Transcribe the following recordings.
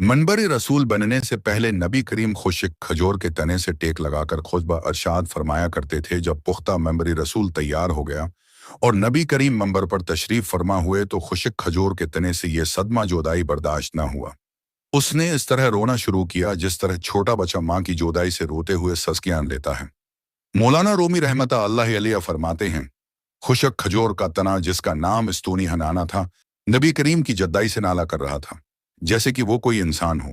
मनबर रसूल बनने से पहले नबी करीम खुश्क खजूर के तने से टेक लगाकर खुतबा अरशाद फरमाया करते थे। जब पुख्ता मंबरी रसूल तैयार हो गया और नबी करीम मंबर पर तशरीफ फरमा हुए तो खुश्क खजूर के तने से यह सदमा जुदाई बर्दाश्त न हुआ। उसने इस तरह रोना शुरू किया जिस तरह छोटा बच्चा माँ की जुदाई से रोते हुए सस्कियां लेता है। मौलाना रूमी रहमत अल्लाह अलैह फरमाते हैं, खुश्क खजूर का तना जिसका नाम स्तूनी हनाना था, नबी करीम की जद्दाई से नाला कर रहा था जैसे कि वो कोई इंसान हो।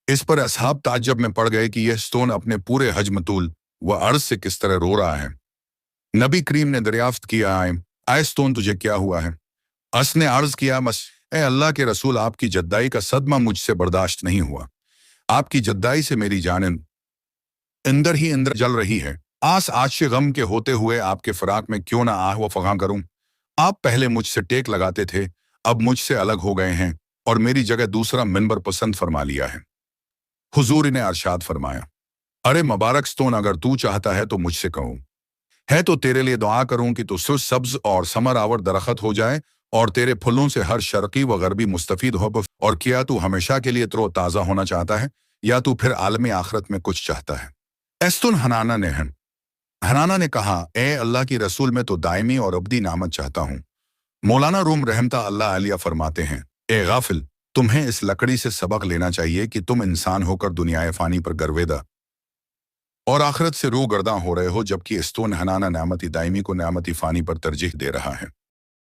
इस पर असहाब ताज्जुब में पड़ गए कि यह स्तून अपने पूरे हजम तूल व अर्ज से किस तरह रो रहा है। नबी करीम ने दरियाफ्त किया, आए स्तून तुझे क्या हुआ है? अस ने अर्ज किया, मस ए अल्लाह के रसूल, आपकी जद्दाई का सदमा मुझसे बर्दाश्त नहीं हुआ। आपकी जद्दाई से मेरी जान अंदर ही अंदर जल रही है। आस आश गम के होते हुए आपके फराक में क्यों ना आह व फगा करूं। आप पहले मुझसे टेक लगाते थे, अब मुझसे अलग हो गए हैं और मेरी जगह दूसरा मिंबर पसंद फरमा लिया है। हुजूर ने अरशाद फरमाया, अरे मुबारक स्तून, अगर तू चाहता है तो मुझसे कहो, है तो तेरे लिए दुआ करूं कि तू सब्ज और समर आवर दरख्त हो जाए और तेरे फूलों से हर शर्की व गरबी मुस्तफीद हो। और क्या तू हमेशा के लिए तरो ताज़ा होना चाहता है या तू फिर आलमी आखरत में कुछ चाहता है? एस्तुन हनाना ने कहा, ए अल्लाह की रसूल, में तो दायमी और अब्दी नामत चाहता हूँ। मौलाना रूम रहमता अल्लाह अलैह फरमाते हैं, ए गाफिल, तुम्हें इस लकड़ी से सबक लेना चाहिए कि तुम इंसान होकर दुनियाए फानी पर गर्वेदा और आखिरत से रू गर्दा हो रहे हो, जबकि स्तून हनाना नामती दायमी को नामती फानी पर तरजीह दे रहा है।